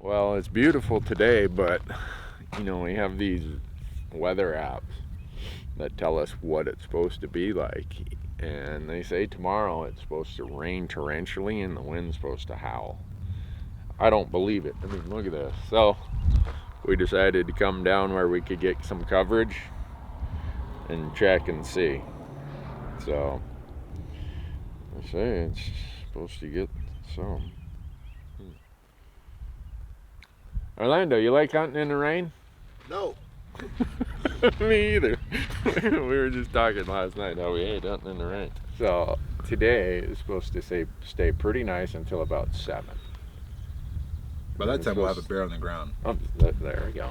Well, it's beautiful today, but we have these weather apps that tell us what it's supposed to be like. And they say tomorrow it's supposed to rain torrentially and the wind's supposed to howl. I don't believe it. I mean, look at this. So, we decided to come down where we could get some coverage and check and see. So, I say it's supposed to get some. Orlando, you like hunting in the rain? No. Me either. We were just talking last night how we hate hunting in the rain. So today is supposed to stay pretty nice until about 7. By that time, we'll have a bear on the ground. Oh, there we go.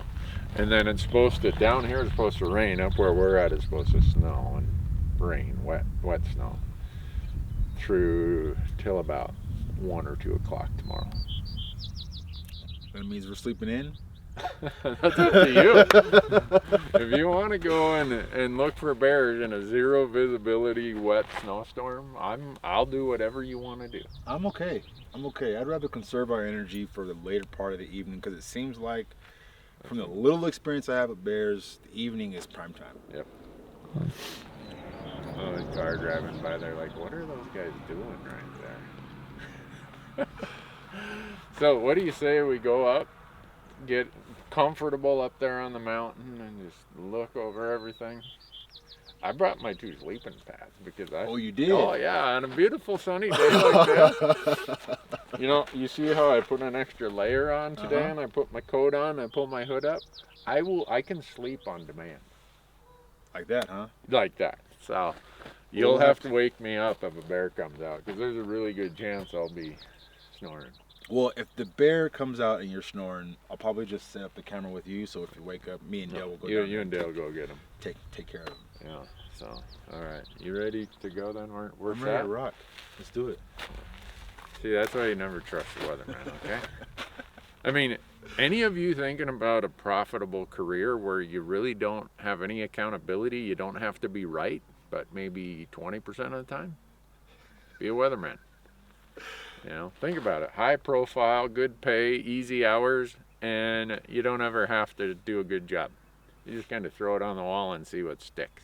And then it's supposed to, down here it's supposed to rain. Up where we're at it's supposed to snow and rain, wet snow, through till about 1 or 2 o'clock tomorrow. That means we're sleeping in? That's up to you. If you want to go and look for bears in a 0 visibility wet snowstorm, I'll do whatever you want to do. I'm okay. I'd rather conserve our energy for the later part of the evening because it seems like, from the little experience I have with bears, the evening is prime time. Yep. Oh, this car driving by there, like, what are those guys doing right there? So, what do you say we go up, get comfortable up there on the mountain, and just look over everything? I brought my 2 sleeping pads because Oh, you did? Oh yeah, on a beautiful sunny day like this. You see how I put an extra layer on today, and I put my coat on, I pull my hood up. I can sleep on demand. Like that, huh? Like that. So you'll have to wake me up if a bear comes out, because there's a really good chance I'll be snoring. Well, if the bear comes out and you're snoring, I'll probably just set up the camera with you. So if you wake up, me and Dale will go down. You and Dale go get him. Take care of him. Yeah. So, all right. You ready to go then? We're I'm set. ready to rock. Let's do it. See, that's why you never trust the weatherman, okay? I mean, any of you thinking about a profitable career where you really don't have any accountability, you don't have to be right, but maybe 20% of the time? Be a weatherman. Think about it. High profile, good pay, easy hours, and you don't ever have to do a good job. You just kind of throw it on the wall and see what sticks.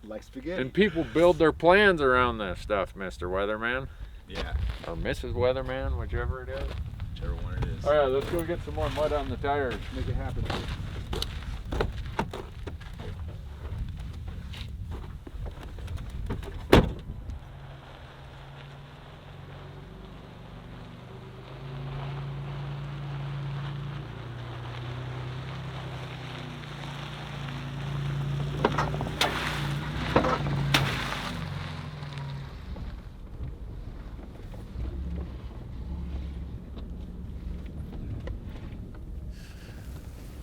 Like spaghetti. And people build their plans around this stuff, Mr. Weatherman. Yeah. Or Mrs. Weatherman, whichever it is. Whichever one it is. All right, let's go get some more mud on the tires. Make it happen.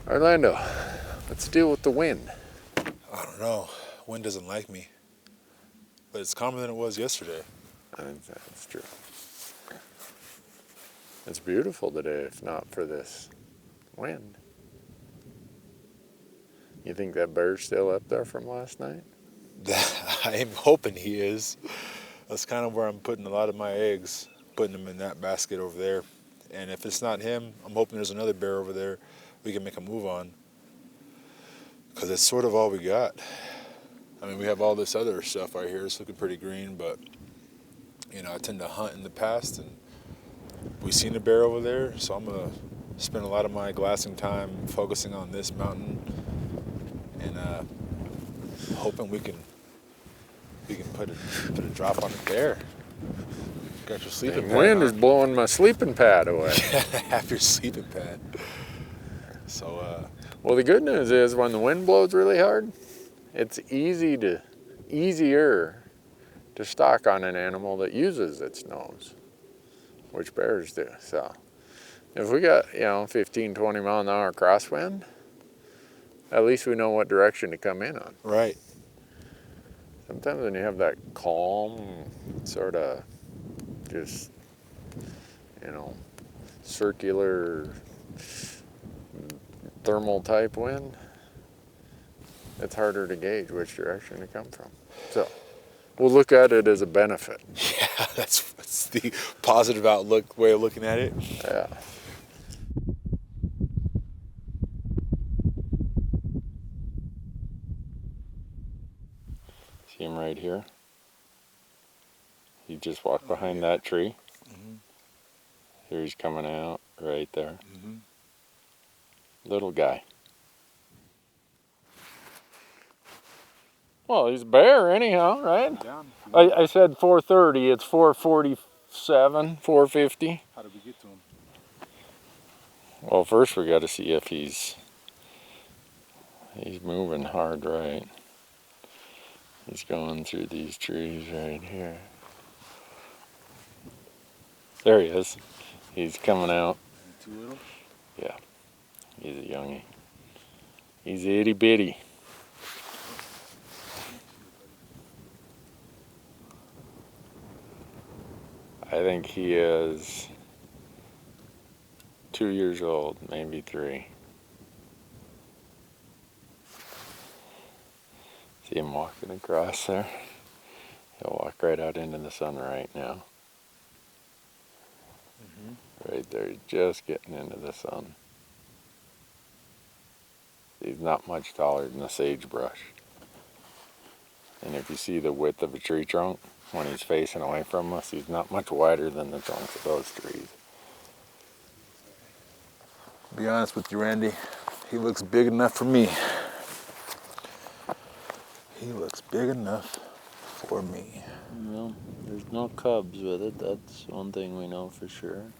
Orlando, let's deal with the wind. I don't know. Wind doesn't like me. But it's calmer than it was yesterday. That's true. It's beautiful today, if not for this wind. You think that bear's still up there from last night? I'm hoping he is. That's kind of where I'm putting a lot of my eggs, putting them in that basket over there. And if it's not him, I'm hoping there's another bear over there we can make a move on. Because it's sort of all we got. I mean, we have all this other stuff right here. It's looking pretty green, but, I tend to hunt in the past, and we've seen a bear over there, so I'm going to spend a lot of my glassing time focusing on this mountain and hoping we can put a drop on a bear. Got your sleeping pad. Wind is blowing my sleeping pad away. Have your sleeping pad. So, well, the good news is when the wind blows really hard, it's easier to stalk on an animal that uses its nose, which bears do. So if we got, 15, 20 mile an hour crosswind, at least we know what direction to come in on. Right. Sometimes when you have that calm, sort of just, circular thermal type wind, it's harder to gauge which direction to come from. So we'll look at it as a benefit. Yeah, that's the positive outlook way of looking at it. Yeah. See him right here? He just walked behind yeah. that tree. Mhm. Here he's coming out, right there. Mhm. Little guy. Well, he's a bear anyhow, right? Down. I said 4:30. It's 4:47, 4:50. How did we get to him? Well, first we got to see if he's moving hard, right? He's going through these trees right here. There he is. He's coming out. Too little? He's a youngie. He's itty bitty. I think he is 2 years old, maybe 3. See him walking across there? He'll walk right out into the sun right now. Right there, he's just getting into the sun. He's not much taller than the sagebrush. And if you see the width of a tree trunk, when he's facing away from us, he's not much wider than the trunks of those trees. To be honest with you, Randy, he looks big enough for me. He looks big enough for me. Well, there's no cubs with it, that's one thing we know for sure.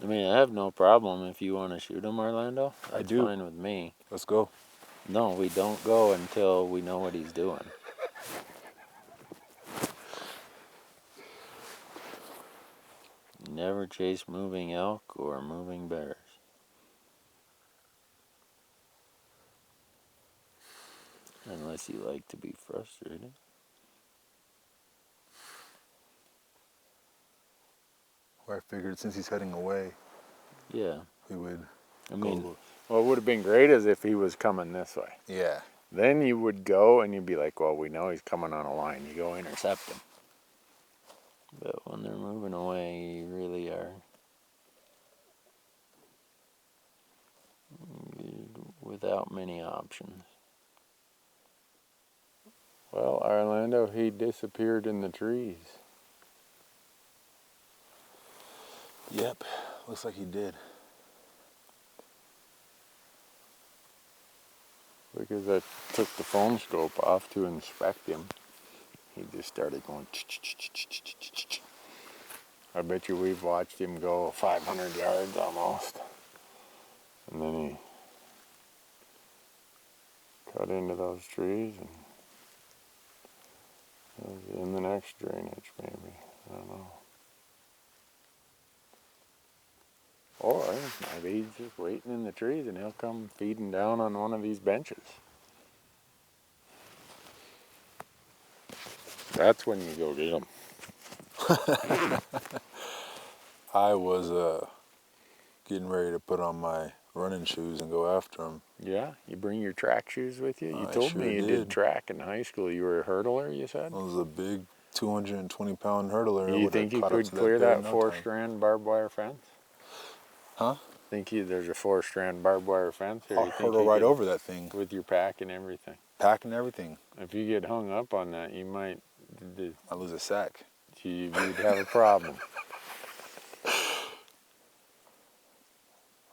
I mean, I have no problem if you want to shoot him, Orlando. That's I do. fine with me. Let's go. No, we don't go until we know what he's doing. Never chase moving elk or moving bears. Unless you like to be frustrated. Well, I figured since he's heading away, Yeah. we would I mean, go. what would have been great is if he was coming this way. Yeah. Then you would go and you'd be like, well, we know he's coming on a line. You go intercept him. But when they're moving away, you really are without many options. Well, Orlando, he disappeared in the trees. Yep. Looks like he did. Because I took the phone scope off to inspect him. He just started going. I bet you we've watched him go 500 yards almost. And then he cut into those trees and was in the next drainage maybe. I don't know. Or maybe he's just waiting in the trees and he'll come feeding down on one of these benches. That's when you go get him. I was getting ready to put on my running shoes and go after him. Yeah, you bring your track shoes with you? You I told sure me you did. did track in high school. You were a hurdler, you said? I was a big 220-pound hurdler. You think you could clear that 4-strand barbed wire fence? Huh? Think there's a 4-strand barbed wire fence? Or I'll you think hurdle you right could, over that thing. with your pack and everything? Pack and everything. If you get hung up on that, you might... I lose a sack. You'd have a problem.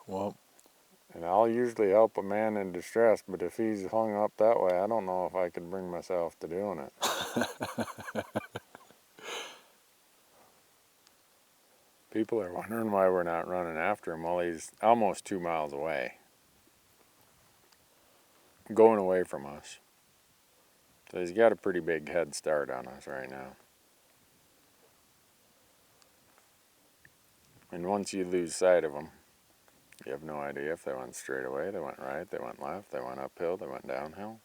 Well, And I'll usually help a man in distress, but if he's hung up that way, I don't know if I can bring myself to doing it. People are wondering why we're not running after him. Well, he's almost 2 miles away. Going away from us. So he's got a pretty big head start on us right now. And once you lose sight of them, you have no idea if they went straight away, they went right, they went left, they went uphill, they went downhill.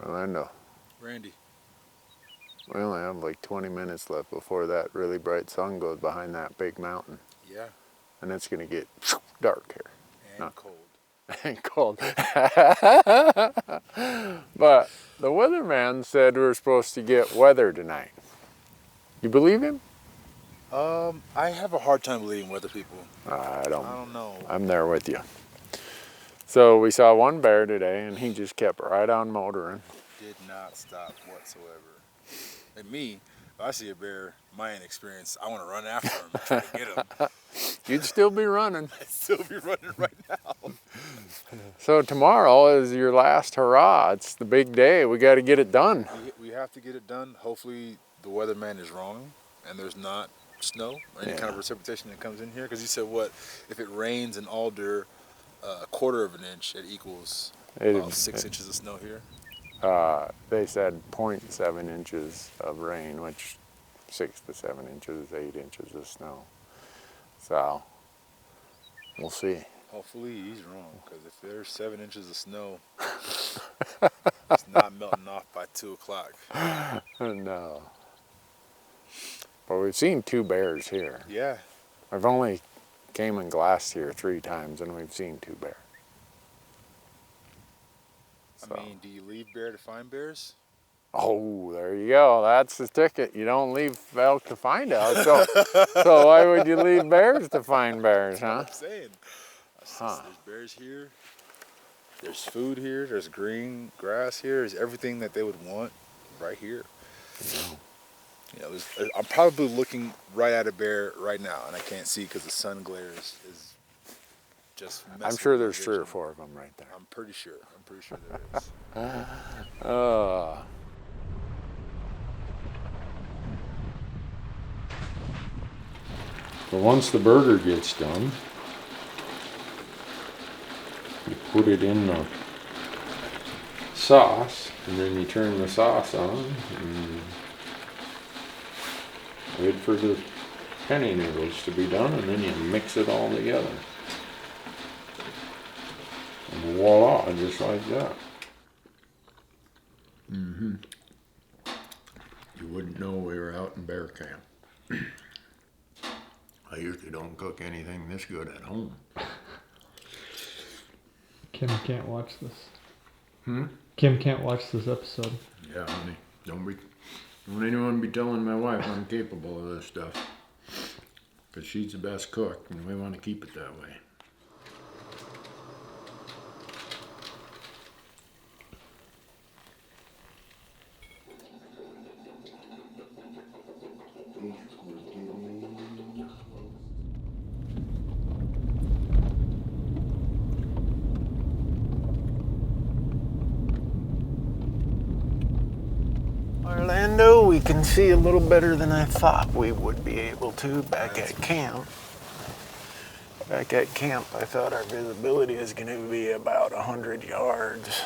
Orlando, Randy. we only have like 20 minutes left before that really bright sun goes behind that big mountain. Yeah. And it's going to get dark here. And cold. and cold. But the weatherman said we're supposed to get weather tonight. You believe him? I have a hard time believing weather people. I I don't know. I'm there with you. So we saw one bear today, and he just kept right on motoring. Did not stop whatsoever. And me, if I see a bear, my inexperience, I want to run after him and try to get him. You'd still be running. I'd still be running right now. So tomorrow is your last hurrah. It's the big day. We got to get it done. We have to get it done. Hopefully the weatherman is wrong and there's not snow or any kind of precipitation that comes in here. Because he said, what, if it rains in Alder a quarter of an inch, it equals about 6 inches of snow here. They said 0.7 inches of rain, which 6 to 7 inches, 8 inches of snow. So we'll see. Hopefully he's wrong, because if there's 7 inches of snow, it's not melting off by 2 o'clock. No. But we've seen 2 bears here. Yeah. I've only came and glassed here 3 times, and we've seen 2 bears. So. I mean, do you leave bear to find bears? Oh, there you go. That's the ticket. You don't leave elk to find elk. So why would you leave bears to find bears, huh? That's what I'm saying. There's bears here. There's food here. There's green grass here. There's everything that they would want right here. You know, I'm probably looking right at a bear right now, and I can't see because the sun glare is just messing I'm sure with my there's 3 or vision. 4 of them right there. I'm pretty sure there is. So once the burger gets done, you put it in the sauce, and then you turn the sauce on, and wait for the penny noodles to be done, and then you mix it all together. And voila, just like that. You wouldn't know we were out in bear camp. I usually don't cook anything this good at home. Kim can't watch this. Kim can't watch this episode. Yeah, honey. Don't anyone be telling my wife I'm capable of this stuff. Because she's the best cook, and we want to keep it that way. Orlando, we can see a little better than I thought we would be able to back at camp. Back at camp, I thought our visibility is going to be about 100 yards.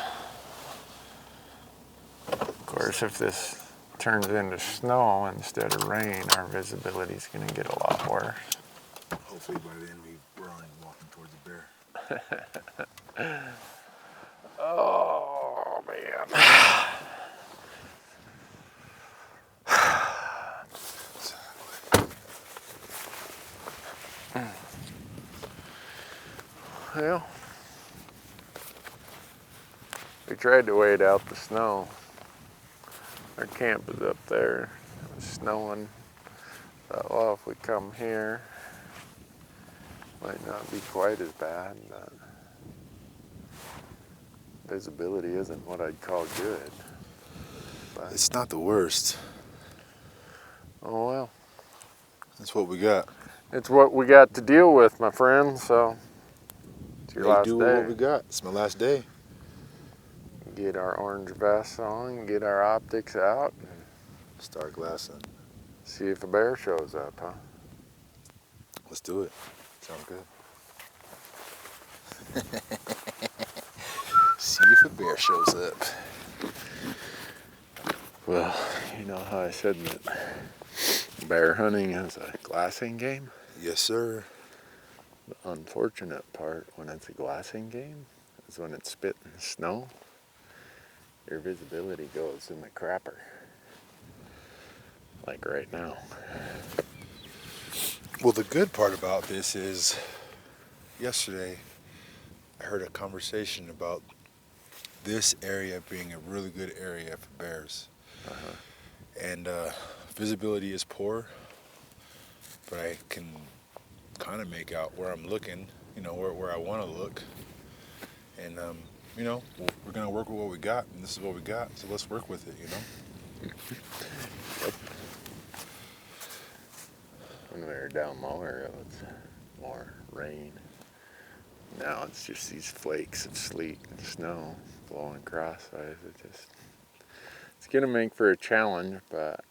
Of course, if this turns into snow instead of rain, our visibility is going to get a lot worse. Hopefully by then we're only walking towards the bear. Oh, man. Well, we tried to wait out the snow. Our camp is up there. It was snowing. Thought, well, if we come here, might not be quite as bad. But visibility isn't what I'd call good. But, It's not the worst. oh well. That's what we got. It's what we got to deal with, my friend, so it's your last do day. what we got. It's my last day. Get our orange vests on, get our optics out, and Start glassing. see if a bear shows up, huh? Let's do it. Sounds good. See if a bear shows up. Well, you know how I said that bear hunting is a glassing game? Yes, sir. The unfortunate part when it's a glassing game is when it's spitting snow, your visibility goes in the crapper. Like right now. Well, the good part about this is yesterday I heard a conversation about this area being a really good area for bears. And visibility is poor, but I can kind of make out where I'm looking, where I want to look. And, we're going to work with what we got, and this is what we got, so let's work with it, When we were down lower, it was more rain. Now it's just these flakes of sleet and snow blowing crosswise. It's gonna make for a challenge, but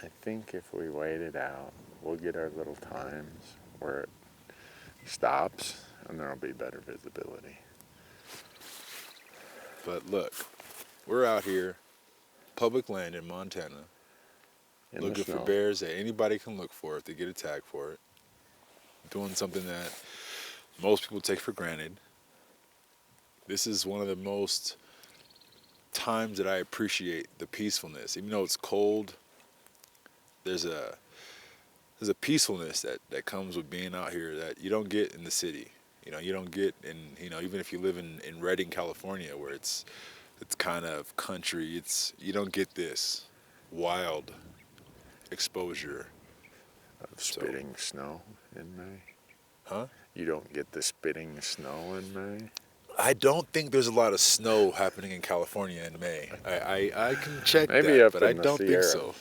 I think if we wait it out, we'll get our little times where it stops, and there'll be better visibility. But look, we're out here, public land in Montana, In the looking for snow. bears that anybody can look for if they get a tag for it. Doing something that most people take for granted. This is one of the most times that I appreciate the peacefulness. Even though it's cold, there's a peacefulness that comes with being out here that you don't get in the city. You don't get in, even if you live in Redding, California, where it's kind of country, you don't get this wild exposure. Of spitting snow in May. Huh? You don't get the spitting snow in May? I don't think there's a lot of snow happening in California in May. I can check Maybe that, up but in I the don't think Sierras. so.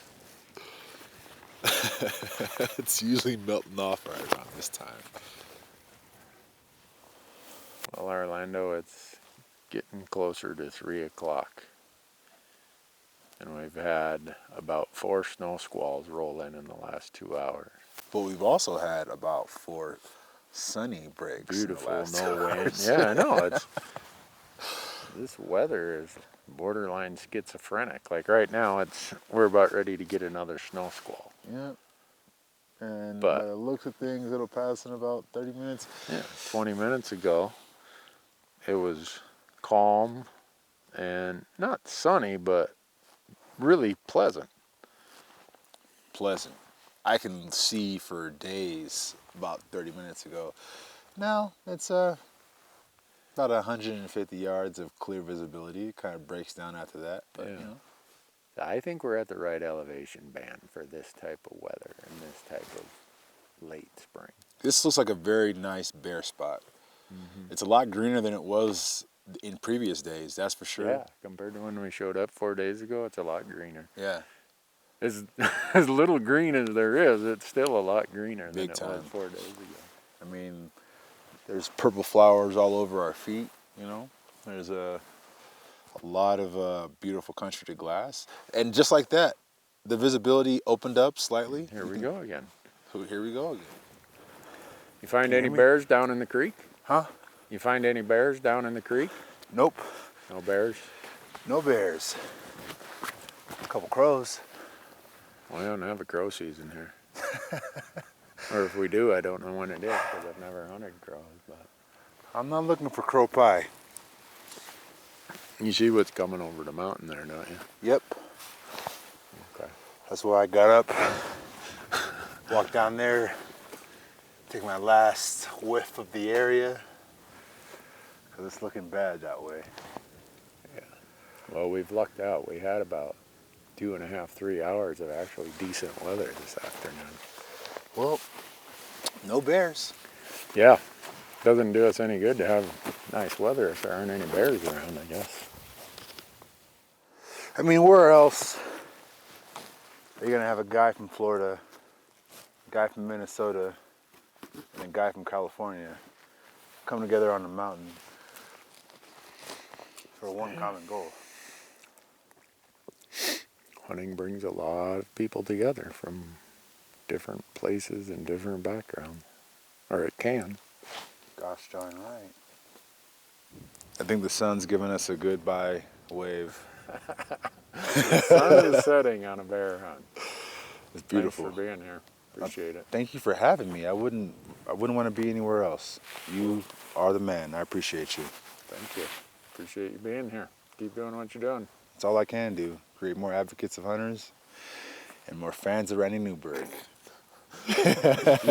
It's usually melting off right around this time. Well, Orlando, it's getting closer to 3 o'clock. And we've had about 4 snow squalls roll in the last 2 hours. But we've also had about 4 sunny breaks. Beautiful, in the last no 2 wind. hours. Yeah, I know. This weather is borderline schizophrenic. Like right now, we're about ready to get another snow squall. Yeah. And But- by the looks of things, it'll pass in about 30 minutes. Yeah, 20 minutes ago, it was calm and not sunny, but really pleasant. Pleasant. I can see for days about 30 minutes ago. Now it's about 150 yards of clear visibility. It kind of breaks down after that, but Yeah. I think we're at the right elevation band for this type of weather and this type of late spring. This looks like a very nice bear spot. It's a lot greener than it was in previous days, that's for sure. Yeah, compared to when we showed up 4 days ago, it's a lot greener. Yeah. As as little green as there is, it's still a lot greener than Big it time. was 4 days ago. I mean, there's purple flowers all over our feet, There's a lot of beautiful country to glass. And just like that, the visibility opened up slightly. Here we go again. Here we go again. You find you any hear me? bears down in the creek? Huh? You find any bears down in the creek? Nope. No bears? No bears. A couple crows. Well, we don't have a crow season here. Or if we do, I don't know when it is because I've never hunted crows. But I'm not looking for crow pie. you see what's coming over the mountain there, don't you? Yep. Okay. That's why I got up, walked down there, take my last whiff of the area, because it's looking bad that way. Well, we've lucked out. We had about 2.5, 3 hours of actually decent weather this afternoon. Well, no bears. Yeah, doesn't do us any good to have nice weather if there aren't any bears around, I guess. I mean, where else are you going to have a guy from Florida, a guy from Minnesota, and a guy from California come together on the mountain for one common goal? Hunting brings a lot of people together from different places and different backgrounds. Or it can. Gosh darn right. I think the sun's giving us a goodbye wave. The sun is setting on a bear hunt. It's beautiful. Thanks for being here. Appreciate it. Thank you for having me. I wouldn't want to be anywhere else. You are the man. I appreciate you. Thank you. Appreciate you being here. Keep doing what you're doing. That's all I can do. Create more advocates of hunters and more fans of Randy Newberg. You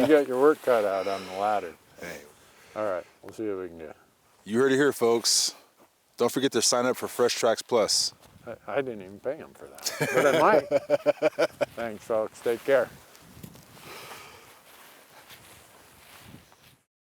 got your work cut out on the ladder. Hey, All right, we'll see what we can do. You heard it here, folks. Don't forget to sign up for Fresh Tracks Plus. I didn't even pay him for that, but I might. Thanks, folks. Take care.